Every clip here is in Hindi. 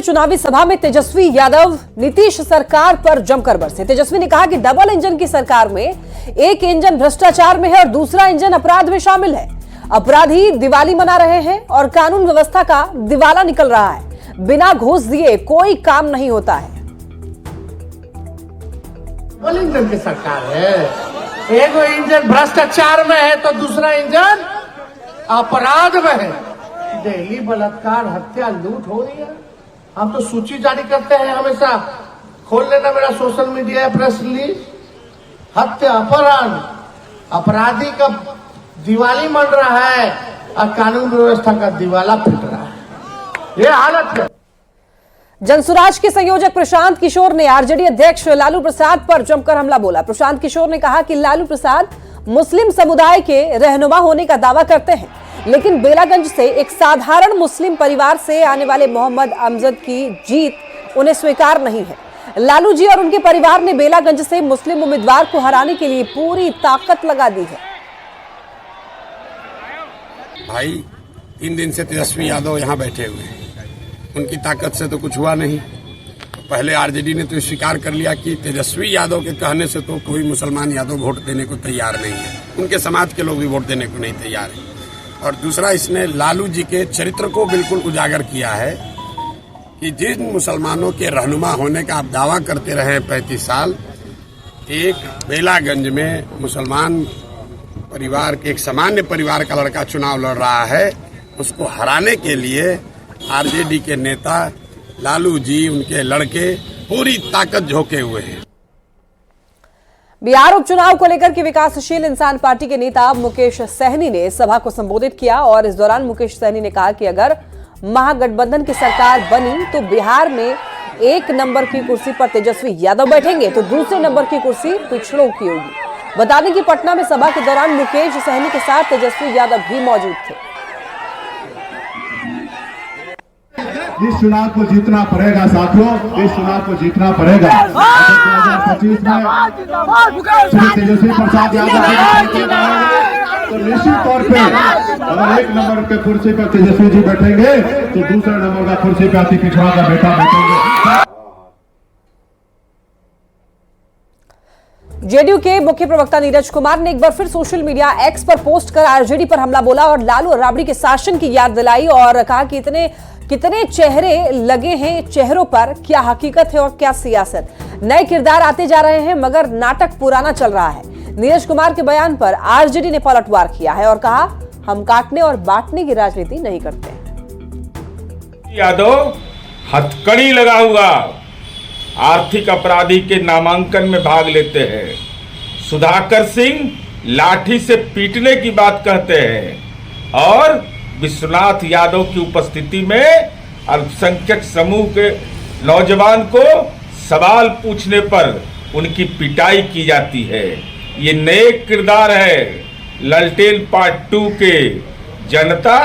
चुनावी सभा में तेजस्वी यादव नीतीश सरकार पर जमकर बरसे। तेजस्वी ने कहा कि डबल इंजन की सरकार में एक इंजन भ्रष्टाचार में है और दूसरा इंजन अपराध में शामिल है। अपराधी दिवाली मना रहे हैं और कानून व्यवस्था का दिवाला निकल रहा है। बिना घूस दिए कोई काम नहीं होता है। डबल इंजन की सरकार है। एक इंजन भ्रष्टाचार में है तो दूसरा इंजन अपराध में है। डेली बलात्कार, हत्या, लूट हो रही है। हम तो सूची जारी करते हैं हमेशा। खोल लेना मेरा सोशल मीडिया प्रेस रिलीज। हत्या, अपहरण, अपराधी का दिवाली मन रहा है और कानून व्यवस्था का दिवाला फिट रहा है। ये हालत है। जनसुराज के संयोजक प्रशांत किशोर ने आरजेडी अध्यक्ष लालू प्रसाद पर जमकर हमला बोला। प्रशांत किशोर ने कहा कि लालू प्रसाद मुस्लिम समुदाय के रहनुमा होने का दावा करते हैं, लेकिन बेलागंज से एक साधारण मुस्लिम परिवार से आने वाले मोहम्मद अमजद की जीत उन्हें स्वीकार नहीं है। लालू जी और उनके परिवार ने बेलागंज से मुस्लिम उम्मीदवार को हराने के लिए पूरी ताकत लगा दी है। भाई 3 दिन से तेजस्वी यादव यहाँ बैठे हुए हैं, उनकी ताकत से तो कुछ हुआ नहीं। पहले आरजेडी ने तो स्वीकार कर लिया कि तेजस्वी यादव के कहने से तो कोई मुसलमान यादव वोट देने को तैयार नहीं है, उनके समाज के लोग भी वोट देने को नहीं तैयार है। और दूसरा, इसने लालू जी के चरित्र को बिल्कुल उजागर किया है कि जिन मुसलमानों के रहनुमा होने का आप दावा करते रहे 35 साल, एक बेलागंज में मुसलमान परिवार के एक सामान्य परिवार का लड़का चुनाव लड़ रहा है, उसको हराने के लिए आरजेडी के नेता लालू जी, उनके लड़के पूरी ताकत झोंके हुए हैं। बिहार उपचुनाव को लेकर के विकासशील इंसान पार्टी के नेता मुकेश सहनी ने सभा को संबोधित किया और इस दौरान मुकेश सहनी ने कहा कि अगर महागठबंधन की सरकार बनी तो बिहार में 1 नंबर की कुर्सी पर तेजस्वी यादव बैठेंगे तो दूसरे नंबर की कुर्सी पिछड़ों की होगी। बता दें कि पटना में सभा के दौरान मुकेश सहनी के साथ तेजस्वी यादव भी मौजूद थे। इस चुनाव को जीतना पड़ेगा साथियों, इस चुनाव को जीतना पड़ेगा। 2025 में श्री तेजस्वी प्रसाद यादव तो निश्चित तौर पे अगर 1 नंबर के कुर्सी पर तेजस्वी जी बैठेंगे तो दूसरे नंबर का कुर्सी पे अति पिछड़ा का बेटा बैठेंगे। जेडीयू के मुख्य प्रवक्ता नीरज कुमार ने एक बार फिर सोशल मीडिया एक्स पर पोस्ट कर आरजेडी पर हमला बोला और लालू और राबड़ी के शासन की याद दिलाई और कहा कि कितने चेहरे लगे हैं चेहरों पर, क्या हकीकत है और क्या सियासत। नए किरदार आते जा रहे हैं मगर नाटक पुराना चल रहा है। नीरज कुमार के बयान पर आरजेडी ने पलटवार किया है और कहा, हम काटने और बांटने की राजनीति नहीं करते। यादव हथकड़ी लगा हुआ आर्थिक अपराधी के नामांकन में भाग लेते हैं। सुधाकर सिंह लाठी से पीटने की बात कहते हैं और विश्वनाथ यादव की उपस्थिति में अल्पसंख्यक समूह के नौजवान को सवाल पूछने पर उनकी पिटाई की जाती है। ये नए किरदार है ललटेन पार्ट 2 के। जनता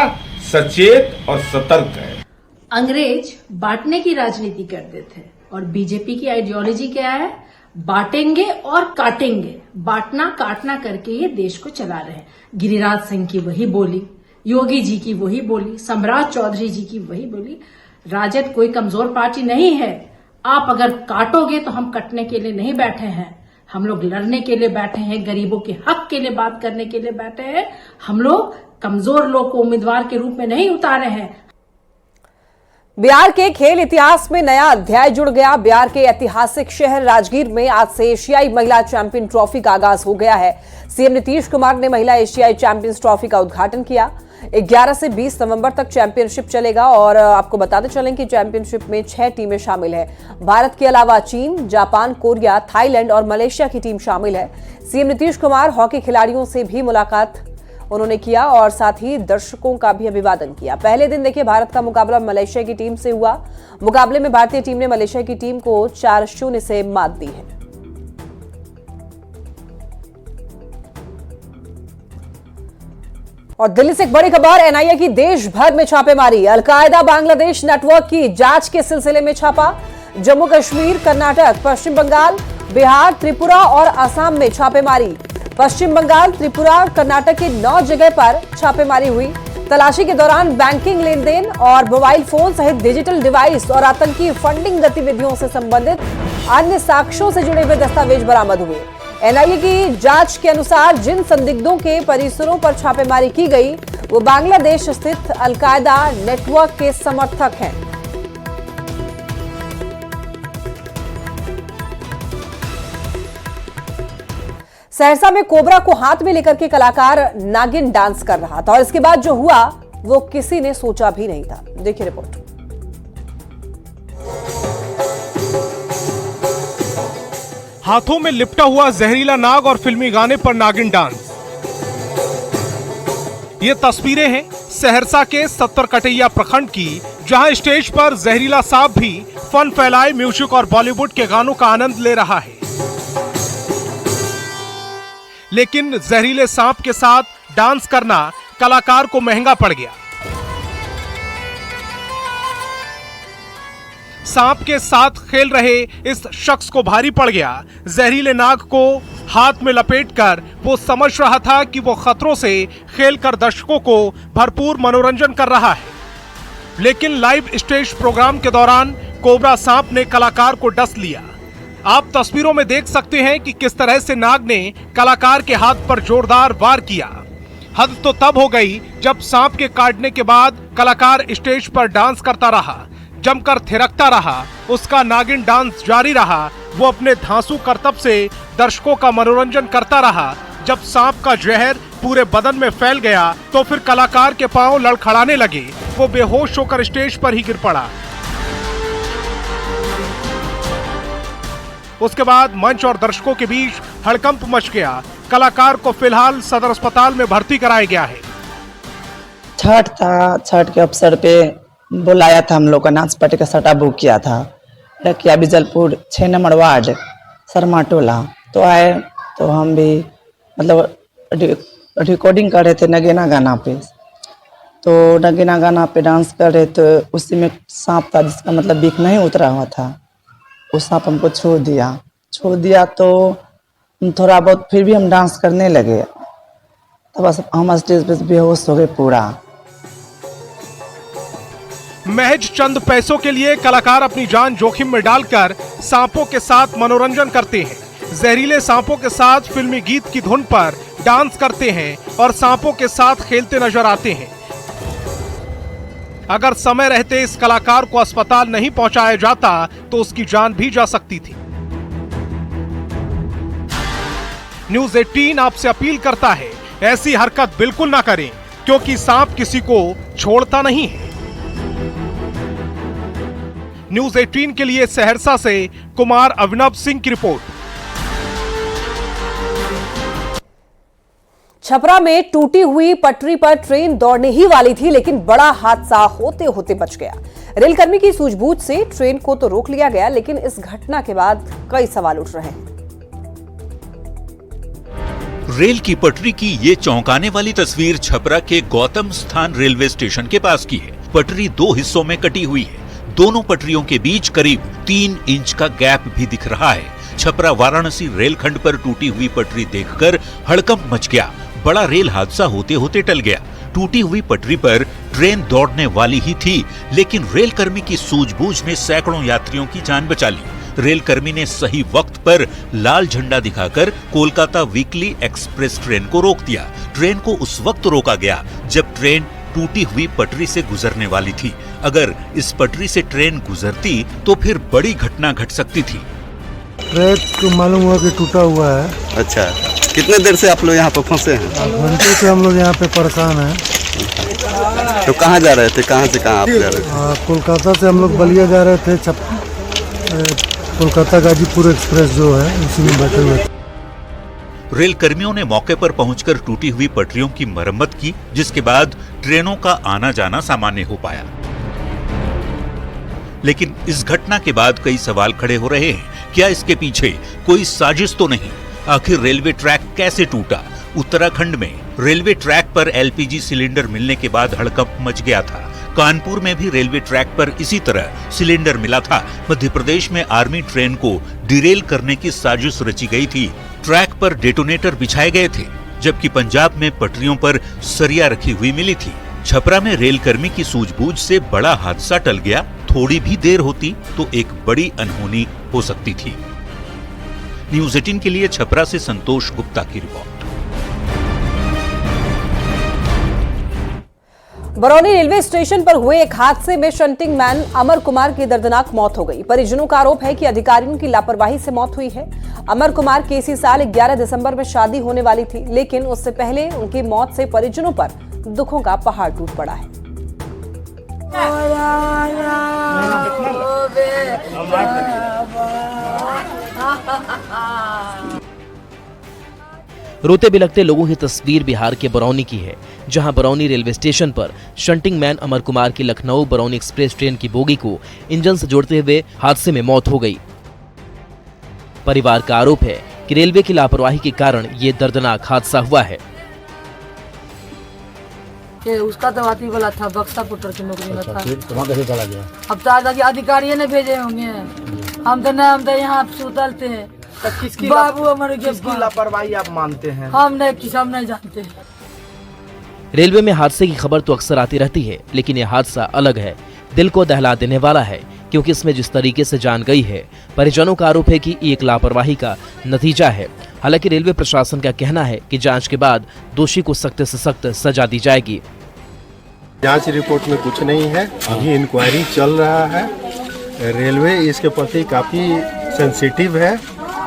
सचेत और सतर्क है। अंग्रेज बांटने की राजनीति करते थे और बीजेपी की आइडियोलॉजी क्या है? बांटेंगे और काटेंगे, बांटना काटना करके ये देश को चला रहे हैं। गिरिराज सिंह की वही बोली, योगी जी की वही बोली, सम्राट चौधरी जी की वही बोली। राजद कोई कमजोर पार्टी नहीं है। आप अगर काटोगे तो हम कटने के लिए नहीं बैठे हैं, हम लोग लड़ने के लिए बैठे हैं, गरीबों के हक के लिए बात करने के लिए बैठे हैं। हम लोग कमजोर लोग को उम्मीदवार के रूप में नहीं उतारे हैं। बिहार के खेल इतिहास में नया अध्याय जुड़ गया। बिहार के ऐतिहासिक शहर राजगीर में आज से एशियाई महिला चैंपियन ट्रॉफी का आगाज हो गया है। सीएम नीतीश कुमार ने महिला एशियाई चैंपियंस ट्रॉफी का उद्घाटन किया। 11 से 20 नवंबर तक चैंपियनशिप चलेगा और आपको बताते चलें कि चैंपियनशिप में 6 टीमें शामिल है। भारत के अलावा चीन, जापान, कोरिया, थाईलैंड और मलेशिया की टीम शामिल है। सीएम नीतीश कुमार हॉकी खिलाड़ियों से भी मुलाकात उन्होंने किया और साथ ही दर्शकों का भी अभिवादन किया। पहले दिन देखिए भारत का मुकाबला मलेशिया की टीम से हुआ। मुकाबले में भारतीय टीम ने मलेशिया की टीम को 4-0 से मात दी है। और दिल्ली से एक बड़ी खबर, एनआईए की देश भर में छापेमारी। अलकायदा बांग्लादेश नेटवर्क की जांच के सिलसिले में छापा। जम्मू कश्मीर, कर्नाटक, पश्चिम बंगाल, बिहार, त्रिपुरा और असम में छापेमारी। पश्चिम बंगाल, त्रिपुरा और कर्नाटक के 9 जगह पर छापेमारी हुई। तलाशी के दौरान बैंकिंग लेन देन और मोबाइल फोन सहित डिजिटल डिवाइस और आतंकी फंडिंग गतिविधियों से संबंधित अन्य साक्ष्यों से जुड़े हुए दस्तावेज बरामद हुए। एनआईए की जांच के अनुसार जिन संदिग्धों के परिसरों पर छापेमारी की गई वो बांग्लादेश स्थित अलकायदा नेटवर्क के समर्थक हैं। सहरसा में कोबरा को हाथ में लेकर के कलाकार नागिन डांस कर रहा था और इसके बाद जो हुआ वो किसी ने सोचा भी नहीं था। देखिए रिपोर्ट। हाथों में लिपटा हुआ जहरीला नाग और फिल्मी गाने पर नागिन डांस। ये तस्वीरें हैं सहरसा के 70 कटैया प्रखंड की, जहां स्टेज पर जहरीला सांप भी फन फैलाए म्यूजिक और बॉलीवुड के गानों का आनंद ले रहा है। लेकिन जहरीले सांप के साथ डांस करना कलाकार को महंगा पड़ गया। सांप के साथ खेल रहे इस शख्स को भारी पड़ गया। जहरीले नाग को हाथ में लपेटकर वो समझ रहा था कि वो खतरों से खेलकर दर्शकों को भरपूर मनोरंजन कर रहा है, लेकिन लाइव स्टेज प्रोग्राम के दौरान कोबरा सांप ने कलाकार को डस लिया। आप तस्वीरों में देख सकते हैं कि किस तरह से नाग ने कलाकार के हाथ पर जोरदार वार किया। हद तो तब हो गई जब सांप के काटने के बाद कलाकार स्टेज पर डांस करता रहा, जमकर थिरकता रहा। उसका नागिन डांस जारी रहा। वो अपने धांसू करतब से दर्शकों का मनोरंजन करता रहा। जब सांप का जहर पूरे बदन में फैल गया तो फिर कलाकार के पांव लड़खड़ाने लगे। वो बेहोश होकर स्टेज पर ही गिर पड़ा। उसके बाद मंच और दर्शकों के बीच हड़कंप मच गया। कलाकार को फिलहाल सदर अस्पताल में भर्ती कराया गया है। छठ था, छठ के अवसर पे बुलाया था, हम लोग का नाच पार्टी का सटा बुक किया था। रकिया बिजलपुर 6 नंबर वार्ड शर्मा टोला। तो आए तो हम भी मतलब रिकॉर्डिंग कर रहे थे नगीना गाना पे। तो नगीना गाना पे डांस कर रहे थे, उसी में सांप था जिसका मतलब बिक नहीं उतरा हुआ था। वो सांप हमको छोड़ दिया तो थोड़ा बहुत फिर भी हम डांस करने लगे। तब बस हम स्टेज पे बेहोश हो गए पूरा। महज चंद पैसों के लिए कलाकार अपनी जान जोखिम में डालकर सांपों के साथ मनोरंजन करते हैं। जहरीले सांपों के साथ फिल्मी गीत की धुन पर डांस करते हैं और सांपों के साथ खेलते नजर आते हैं। अगर समय रहते इस कलाकार को अस्पताल नहीं पहुंचाया जाता तो उसकी जान भी जा सकती थी। न्यूज़ 18 आपसे अपील करता है, ऐसी हरकत बिल्कुल ना करें, क्योंकि सांप किसी को छोड़ता नहीं है। न्यूज़ 18 के लिए सहरसा से कुमार अभिनव सिंह की रिपोर्ट। छपरा में टूटी हुई पटरी पर ट्रेन दौड़ने ही वाली थी, लेकिन बड़ा हादसा होते होते बच गया। रेलकर्मी की सूझबूझ से ट्रेन को तो रोक लिया गया, लेकिन इस घटना के बाद कई सवाल उठ रहे हैं। रेल की पटरी की ये चौंकाने वाली तस्वीर छपरा के गौतम स्थान रेलवे स्टेशन के पास की है। पटरी 2 हिस्सों में कटी हुई है। दोनों पटरियों के बीच करीब 3 इंच का गैप भी दिख रहा है। छपरा वाराणसी रेलखंड पर टूटी हुई पटरी देखकर हड़कंप मच गया। बड़ा रेल हादसा होते होते टल गया। टूटी हुई पटरी पर ट्रेन दौड़ने वाली ही थी, लेकिन रेलकर्मी की सूझबूझ ने सैकड़ों यात्रियों की जान बचा ली। रेलकर्मी ने सही वक्त पर लाल झंडा दिखाकर कोलकाता वीकली एक्सप्रेस ट्रेन को रोक दिया। ट्रेन को उस वक्त रोका गया जब ट्रेन टूटी हुई पटरी से गुजरने वाली थी। अगर इस पटरी से ट्रेन गुजरती तो फिर बड़ी घटना घट सकती थी। ट्रैक को मालूम हुआ कि टूटा हुआ है। अच्छा, कितने देर से आप लोग यहाँ पे फंसे हैं? घंटे से हम लोग यहाँ पे परेशान हैं। तो कहाँ जा रहे थे, कहाँ से कहाँ आप जा रहे थे? कोलकाता से हम लोग बलिया जा रहे थे। कोलकाता गाजीपुर एक्सप्रेस जो है उसी में बैठे हुए थे। रेल कर्मियों ने मौके पर पहुंचकर टूटी हुई पटरियों की मरम्मत की, जिसके बाद ट्रेनों का आना जाना सामान्य हो पाया। लेकिन इस घटना के बाद कई सवाल खड़े हो रहे हैं। क्या इसके पीछे कोई साजिश तो नहीं? आखिर रेलवे ट्रैक कैसे टूटा? उत्तराखंड में रेलवे ट्रैक पर एलपीजी सिलेंडर मिलने के बाद हड़कंप मच गया था। कानपुर में भी रेलवे ट्रैक पर इसी तरह सिलेंडर मिला था। मध्य प्रदेश में आर्मी ट्रेन को डिरेल करने की साजिश रची गई थी। ट्रैक पर डेटोनेटर बिछाए गए थे, जबकि पंजाब में पटरियों पर सरिया रखी हुई मिली थी। छपरा में रेलकर्मी की सूझबूझ से बड़ा हादसा टल गया। थोड़ी भी देर होती तो एक बड़ी अनहोनी हो सकती थी। न्यूज़ 18 के लिए छपरा से संतोष गुप्ता की रिपोर्ट। बरौनी रेलवे स्टेशन पर हुए एक हादसे में शंटिंग मैन अमर कुमार की दर्दनाक मौत हो गई। परिजनों का आरोप है कि अधिकारियों की लापरवाही से मौत हुई है। अमर कुमार की इसी साल 11 दिसंबर में शादी होने वाली थी, लेकिन उससे पहले उनकी मौत से परिजनों पर दुखों का पहाड़ टूट पड़ा है। रोते बिलखते लोगों की तस्वीर बिहार के बरौनी की है, जहां बरौनी रेलवे स्टेशन पर शंटिंग मैन अमर कुमार की लखनऊ बरौनी एक्सप्रेस ट्रेन की बोगी को इंजन से जोड़ते हुए हादसे में मौत हो गई। परिवार का आरोप है कि रेलवे की लापरवाही के कारण ये दर्दनाक हादसा हुआ है। उसका तो बात ही बोला था, बक्सा पुटर की नौकरी में था। फिर वहाँ कैसे चला गया? अब तो अधिकारी ने भेजे होंगे, हम तो यहाँ सुतल थे। बाबू हमारे किसकी लापरवाही आप मानते हैं? हम नहीं जानते। रेलवे में हादसे की खबर तो अक्सर आती रहती है, लेकिन यह हादसा अलग है, दिल को दहला देने वाला है, क्योंकि इसमें जिस तरीके से जान गई है। परिजनों का आरोप है कि एक लापरवाही का नतीजा है। हालांकि रेलवे प्रशासन का कहना है कि जांच के बाद दोषी को सख्त से सख्त सजा दी जाएगी। जांच रिपोर्ट में कुछ नहीं है, अभी इंक्वायरी चल रहा है। रेलवे इसके प्रति काफी सेंसिटिव है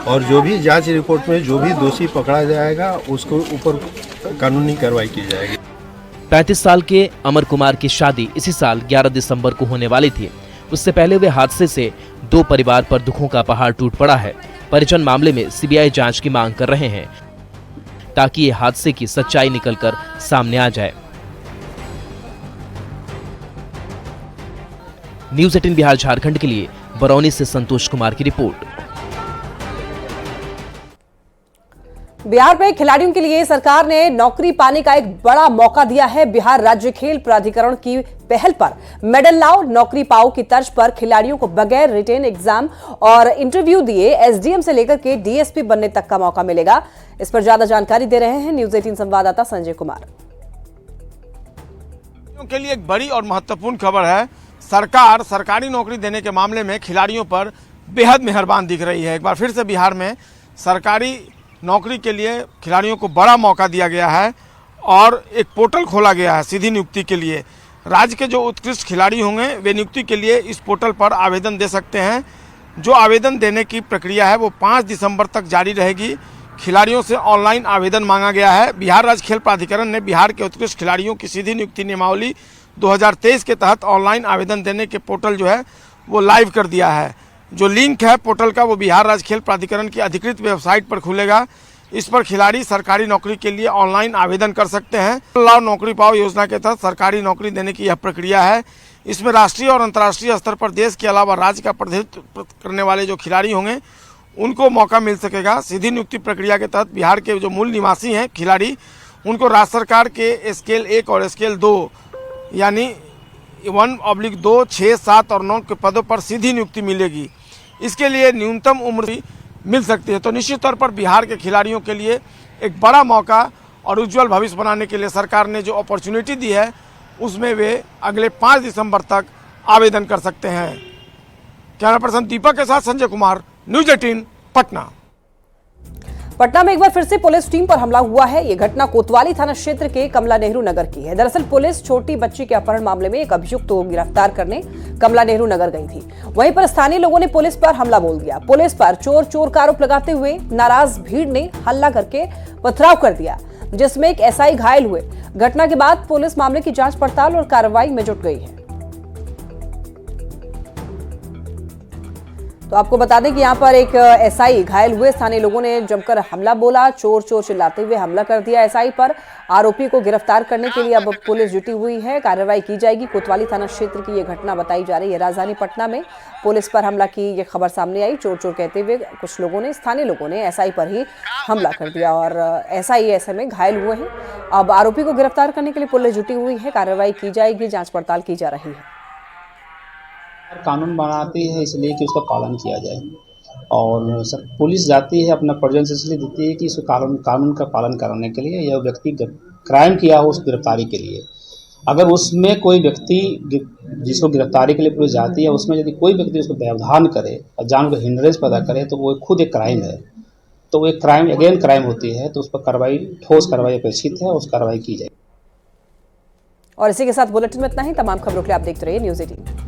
और जो भी जांच रिपोर्ट में जो भी दोषी पकड़ा जाएगा उसको ऊपर कानूनी कार्रवाई की जाएगी। 35 साल के अमर कुमार की शादी इसी साल 11 दिसंबर को होने वाली थी। उससे पहले हुए हादसे से दो परिवार पर दुखों का पहाड़ टूट पड़ा है। परिजन मामले में सीबीआई जांच की मांग कर रहे हैं, ताकि ये हादसे की सच्चाई निकलकर सामने आ जाए। न्यूज़ 18 बिहार झारखंड के लिए बरौनी से संतोष कुमार की रिपोर्ट। बिहार में खिलाड़ियों के लिए सरकार ने नौकरी पाने का एक बड़ा मौका दिया है। बिहार राज्य खेल प्राधिकरण की पहल पर मेडल लाओ नौकरी पाओ की तर्ज पर खिलाड़ियों को बगैर रिटेन एग्जाम और इंटरव्यू दिए एसडीएम से लेकर के डीएसपी बनने तक का मौका मिलेगा। इस पर ज्यादा जानकारी दे रहे हैं न्यूज़ 18 संवाददाता संजय कुमार। के लिए एक बड़ी और महत्वपूर्ण खबर है। सरकार सरकारी नौकरी देने के मामले में खिलाड़ियों पर बेहद मेहरबान दिख रही है। एक बार फिर से बिहार में सरकारी नौकरी के लिए खिलाड़ियों को बड़ा मौका दिया गया है और एक पोर्टल खोला गया है सीधी नियुक्ति के लिए। राज्य के जो उत्कृष्ट खिलाड़ी होंगे वे नियुक्ति के लिए इस पोर्टल पर आवेदन दे सकते हैं। जो आवेदन देने की प्रक्रिया है वो 5 दिसंबर तक जारी रहेगी। खिलाड़ियों से ऑनलाइन आवेदन मांगा गया है। बिहार राज्य खेल प्राधिकरण ने बिहार के उत्कृष्ट खिलाड़ियों की सीधी नियुक्ति नियमावली 2023 के तहत ऑनलाइन आवेदन देने के पोर्टल जो है वो लाइव कर दिया है। जो लिंक है पोर्टल का वो बिहार राज्य खेल प्राधिकरण की अधिकृत वेबसाइट पर खुलेगा। इस पर खिलाड़ी सरकारी नौकरी के लिए ऑनलाइन आवेदन कर सकते हैं। लाओ नौकरी पाओ योजना के तहत सरकारी नौकरी देने की यह प्रक्रिया है। इसमें राष्ट्रीय और अंतर्राष्ट्रीय स्तर पर देश के अलावा राज्य का प्रतिनिधित्व करने वाले जो खिलाड़ी होंगे उनको मौका मिल सकेगा। सीधी नियुक्ति प्रक्रिया के तहत बिहार के जो मूल निवासी हैं खिलाड़ी उनको राज्य सरकार के स्केल 1 और स्केल 2 यानी 1/2, 6, 7 और 9 के पदों पर सीधी नियुक्ति मिलेगी। इसके लिए न्यूनतम उम्र मिल सकती है। तो निश्चित तौर पर बिहार के खिलाड़ियों के लिए एक बड़ा मौका और उज्जवल भविष्य बनाने के लिए सरकार ने जो अपॉर्चुनिटी दी है उसमें वे अगले 5 दिसंबर तक आवेदन कर सकते हैं। कैमरा पर्सन दीपक के साथ संजय कुमार, न्यूज़ 18 पटना। पटना में एक बार फिर से पुलिस टीम पर हमला हुआ है। यह घटना कोतवाली थाना क्षेत्र के कमला नेहरू नगर की है। दरअसल पुलिस छोटी बच्ची के अपहरण मामले में एक अभियुक्त को गिरफ्तार करने कमला नेहरू नगर गई थी। वहीं पर स्थानीय लोगों ने पुलिस पर हमला बोल दिया। पुलिस पर चोर चोर का आरोप लगाते हुए नाराज भीड़ ने हल्ला करके पथराव कर दिया, जिसमें एक एसआई घायल हुए। घटना के बाद पुलिस मामले की जांच पड़ताल और कार्रवाई में जुट गई है। तो आपको बता दें कि यहाँ पर एक एसआई घायल हुए। स्थानीय लोगों ने जमकर हमला बोला, चोर चोर चिल्लाते हुए हमला कर दिया एसआई पर। आरोपी को गिरफ्तार करने के लिए अब पुलिस जुटी हुई है, कार्रवाई की जाएगी। कोतवाली थाना क्षेत्र की ये घटना बताई जा रही है। राजधानी पटना में पुलिस पर हमला की ये खबर सामने आई। चोर चोर कहते हुए कुछ लोगों ने, स्थानीय लोगों ने एसआई पर ही हमला कर दिया और एसआई ऐसे में घायल हुए हैं। अब आरोपी को गिरफ्तार करने के लिए पुलिस जुटी हुई है, कार्रवाई की जाएगी, जाँच पड़ताल की जा रही है। कानून बनाती है इसलिए कि उसका पालन किया जाए और पुलिस जाती है अपना प्रेजेंस इसलिए देती है कि इस कानून का पालन कराने के लिए। यह व्यक्ति क्राइम किया हो उस गिरफ्तारी के लिए अगर उसमें कोई व्यक्ति जिसको गिरफ्तारी के लिए पुलिस जाती है, उसमें यदि कोई व्यक्ति उसको व्यवधान करे और जानकर हिंड्रेंस पैदा करे तो वो खुद एक क्राइम है। तो वो एक क्राइम अगेन क्राइम होती है, तो उस पर कार्रवाई, ठोस कार्रवाई अपेक्षित है, उस कार्रवाई की जाए। और इसी के साथ बुलेटिन में इतना ही। तमाम खबरों के लिए आप देखते रहिए न्यूज़ 18।